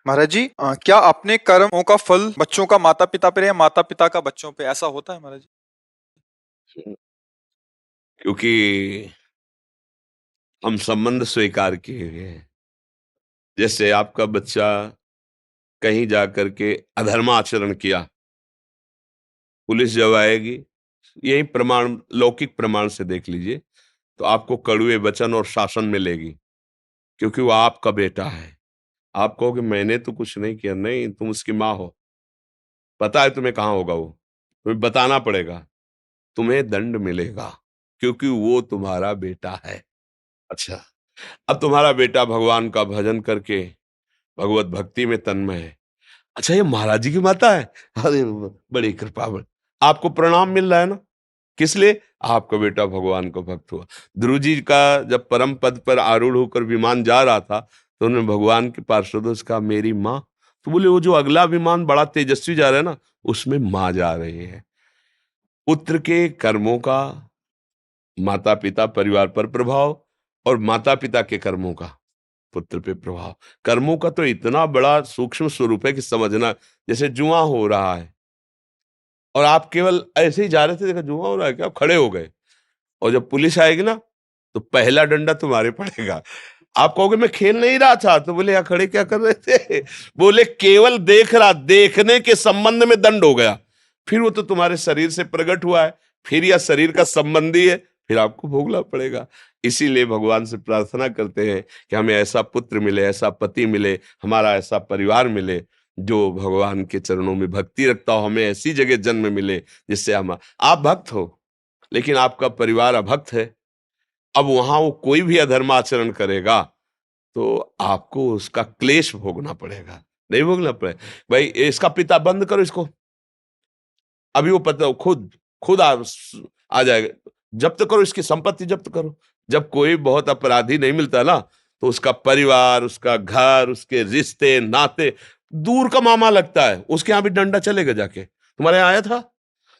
महाराज जी, क्या अपने कर्मों का फल बच्चों का माता पिता पे या माता पिता का बच्चों पे, ऐसा होता है महाराज जी? क्योंकि हम संबंध स्वीकार किए हुए हैं। जैसे आपका बच्चा कहीं जाकर के अधर्म आचरण किया, पुलिस जब आएगी, यही प्रमाण लौकिक प्रमाण से देख लीजिए, तो आपको कड़वे वचन और शासन मिलेगी, क्योंकि वो आपका बेटा है। आप कहोगे मैंने तो कुछ नहीं किया, नहीं तुम उसकी माँ हो, पता है तुम्हें कहाँ होगा वो, तुम्हें बताना पड़ेगा, तुम्हें दंड मिलेगा, क्योंकि वो तुम्हारा बेटा है। अच्छा, अब तुम्हारा बेटा भगवान का भजन करके भगवत भक्ति में तन्मय है। अच्छा, ये महाराज जी की माता है? अरे बड़ी कृपा, आपको प्रणाम मिल रहा है ना, किस लिए? आपका बेटा भगवान का भक्त हुआ। ध्रुव जी का जब परम पद पर आरूढ़ होकर विमान जा रहा था, तो उन्होंने भगवान के पार्षदों से कहा मेरी माँ। तो बोले वो जो अगला विमान बड़ा तेजस्वी जा रहा है ना, उसमें माँ जा रही है। पुत्र के कर्मों का माता पिता परिवार पर प्रभाव, और माता पिता के कर्मों का पुत्र पे प्रभाव। कर्मों का तो इतना बड़ा सूक्ष्म स्वरूप है कि समझना, जैसे जुआ हो रहा है और आप केवल ऐसे ही जा रहे थे, देखा जुआ हो रहा है क्या, आप खड़े हो गए, और जब पुलिस आएगी ना, तो पहला डंडा तुम्हारे पड़ेगा। आप कहोगे मैं खेल नहीं रहा था, तो बोले यहाँ खड़े क्या कर रहे थे? बोले केवल देख रहा, देखने के संबंध में दंड हो गया। फिर वो तो तुम्हारे शरीर से प्रकट हुआ है, फिर यह शरीर का संबंधी है, फिर आपको भोगना पड़ेगा। इसीलिए भगवान से प्रार्थना करते हैं कि हमें ऐसा पुत्र मिले, ऐसा पति मिले, हमारा ऐसा परिवार मिले जो भगवान के चरणों में भक्ति रखता हो, हमें ऐसी जगह जन्म मिले जिससे हम, आप भक्त हो लेकिन आपका परिवार अभक्त है, अब वहां वो कोई भी अधर्म आचरण करेगा तो आपको उसका क्लेश भोगना पड़ेगा, नहीं भोगना पड़ेगा। भाई इसका पिता बंद करो इसको, अभी वो पता खुद खुद आ जाएगा, जब्त करो इसकी संपत्ति, जब्त करो। जब कोई बहुत अपराधी नहीं मिलता ना, तो उसका परिवार, उसका घर, उसके रिश्ते नाते दूर का मामा लगता है, उसके यहां भी डंडा चलेगा जाके, तुम्हारे यहाँ आया था,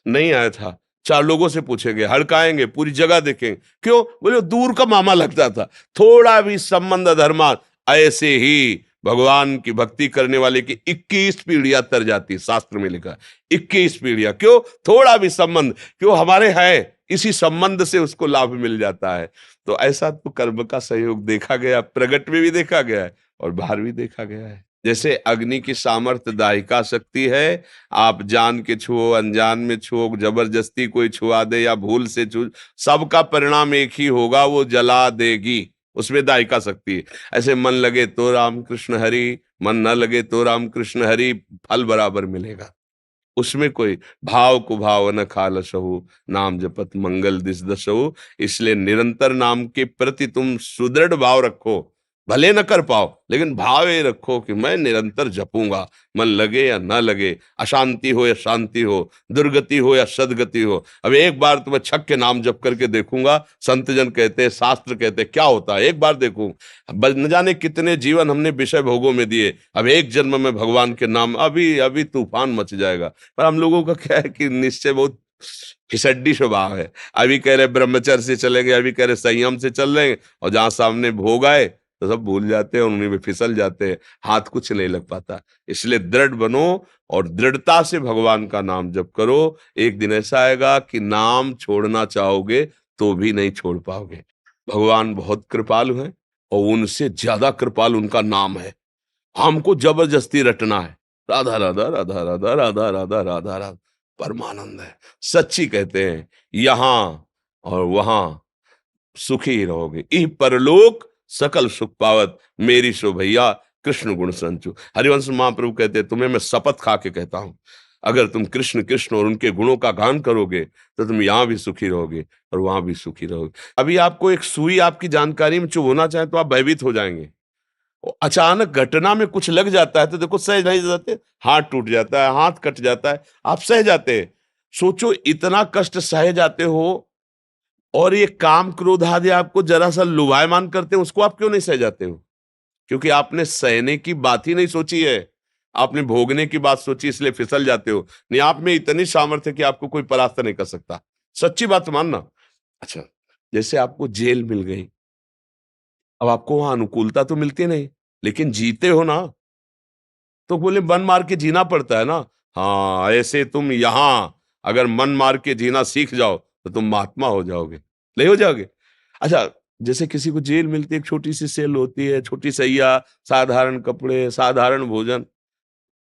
नहीं आया था, चार लोगों से पूछेंगे, हड़काएंगे, पूरी जगह देखेंगे, क्यों? बोले दूर का मामा लगता था। थोड़ा भी संबंध धर्मा, ऐसे ही भगवान की भक्ति करने वाले की 21 पीढ़ियां तर जाती, शास्त्र में लिखा 21 पीढ़ियां, क्यों? थोड़ा भी संबंध, क्यों हमारे है, इसी संबंध से उसको लाभ मिल जाता है। तो ऐसा तो कर्म का सहयोग देखा गया, प्रगट में भी देखा गया है और बाहर भी देखा गया है। जैसे अग्नि की सामर्थ्य दाहिका शक्ति है, आप जान के छुओ, अनजान में छुओ, जबरदस्ती कोई छुआ दे या भूल से छू, सबका परिणाम एक ही होगा, वो जला देगी, उसमें दायिका शक्ति है। ऐसे मन लगे तो राम कृष्ण हरि, मन न लगे तो राम कृष्ण हरि, फल बराबर मिलेगा। उसमें कोई भाव को भाव न खालसहु, नाम जपत मंगल दिस दसहु। इसलिए निरंतर नाम के प्रति तुम सुदृढ़ भाव रखो, भले न कर पाओ लेकिन भाव ये रखो कि मैं निरंतर जपूंगा, मन लगे या ना लगे, अशांति हो या शांति हो, दुर्गति हो या सदगति हो। अब एक बार तो मैं छक के नाम जप करके देखूंगा, संत जन कहते हैं, शास्त्र कहते हैं, क्या होता है एक बार देखूं। न जाने कितने जीवन हमने विषय भोगों में दिए, अब एक जन्म में भगवान के नाम, अभी अभी तूफान मच जाएगा। पर हम लोगों का क्या है कि निश्चय बहुत फिसड्डी स्वभाव है, अभी कह रहे ब्रह्मचर्य से चलेंगे, अभी कह रहे संयम से चल रहे हैं, और जहां सामने भोग आए तो सब भूल जाते हैं, उन्हीं में फिसल जाते हैं, हाथ कुछ नहीं लग पाता। इसलिए दृढ़ बनो और दृढ़ता से भगवान का नाम जप करो। एक दिन ऐसा आएगा कि नाम छोड़ना चाहोगे तो भी नहीं छोड़ पाओगे। भगवान बहुत कृपालु है, और उनसे ज्यादा कृपालु उनका नाम है। हमको जबरदस्ती रटना है, राधा राधा राधा राधा राधा राधा राधा राधा, परमानंद है। सच्ची कहते हैं, यहां और वहां सुखी रहोगे, इह परलोक सकल सुख पावत, मेरी सो भैया कृष्ण गुण संचु। हरिवंश महाप्रभु कहते हैं, तुम्हें मैं शपथ खा के कहता हूं, अगर तुम कृष्ण कृष्ण और उनके गुणों का गान करोगे तो तुम यहां भी सुखी रहोगे और वहां भी सुखी रहोगे। अभी आपको एक सुई आपकी जानकारी में चुभ होना चाहे तो आप भयभीत हो जाएंगे, अचानक घटना में कुछ लग जाता है तो देखो सह नहीं जाते, हाथ टूट जाता है, हाथ कट जाता है, आप सह जाते हैं। सोचो इतना कष्ट सह जाते हो, और ये काम क्रोध आदि आपको जरा सा लुभायमान करते हैं, उसको आप क्यों नहीं सह जाते हो? क्योंकि आपने सहने की बात ही नहीं सोची है, आपने भोगने की बात सोची, इसलिए फिसल जाते हो। नहीं, आप में इतनी सामर्थ्य कि आपको कोई परास्त नहीं कर सकता, सच्ची बात मानना। अच्छा, जैसे आपको जेल मिल गई, अब आपको वहां अनुकूलता तो मिलती नहीं, लेकिन जीते हो ना, तो बोले मन मार के जीना पड़ता है ना। हाँ, ऐसे तुम यहां अगर मन मार के जीना सीख जाओ तो तुम महात्मा हो जाओगे, नहीं हो जाओगे। अच्छा, जैसे किसी को जेल मिलती है, एक छोटी सी सेल होती है, छोटी सैया, साधारण कपड़े, साधारण भोजन,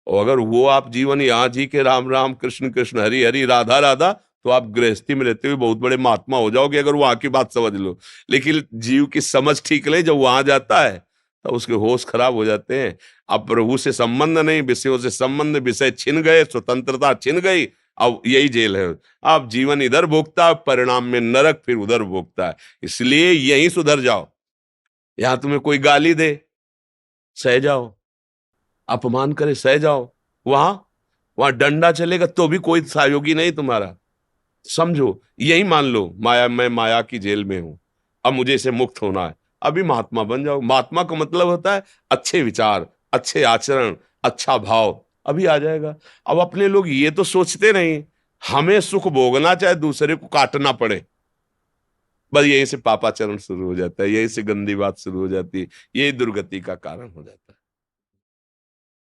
और अगर वो आप जीवन यहाँ जी के राम राम कृष्ण कृष्ण हरि हरि राधा राधा, तो आप गृहस्थी में रहते हुए बहुत बड़े महात्मा हो जाओगे, अगर वहां की बात समझ लो। लेकिन जीव की समझ ठीक नहीं, जब वहां जाता है तो उसके होश खराब हो जाते हैं। अब प्रभु से संबंध नहीं, विषयों से संबंध, विषय छिन गए, स्वतंत्रता छिन गई, अब यही जेल है। आप जीवन इधर भोगता, परिणाम में नरक फिर उधर भोगता है। इसलिए यहीं सुधर जाओ। यहां तुम्हें कोई गाली दे, सह जाओ, अपमान करे, सह जाओ। वहां वहां डंडा चलेगा तो भी कोई सहयोगी नहीं तुम्हारा। समझो, यही मान लो माया, मैं माया की जेल में हूं, अब मुझे इसे मुक्त होना है, अभी महात्मा बन जाओ। महात्मा का मतलब होता है अच्छे विचार, अच्छे आचरण, अच्छा भाव, अभी आ जाएगा। अब अपने लोग ये तो सोचते नहीं, हमें सुख भोगना चाहे दूसरे को काटना पड़े, बस यहीं से पापाचरण शुरू हो जाता है, यहीं से गंदी बात शुरू हो जाती है, यही दुर्गति का कारण हो जाता है।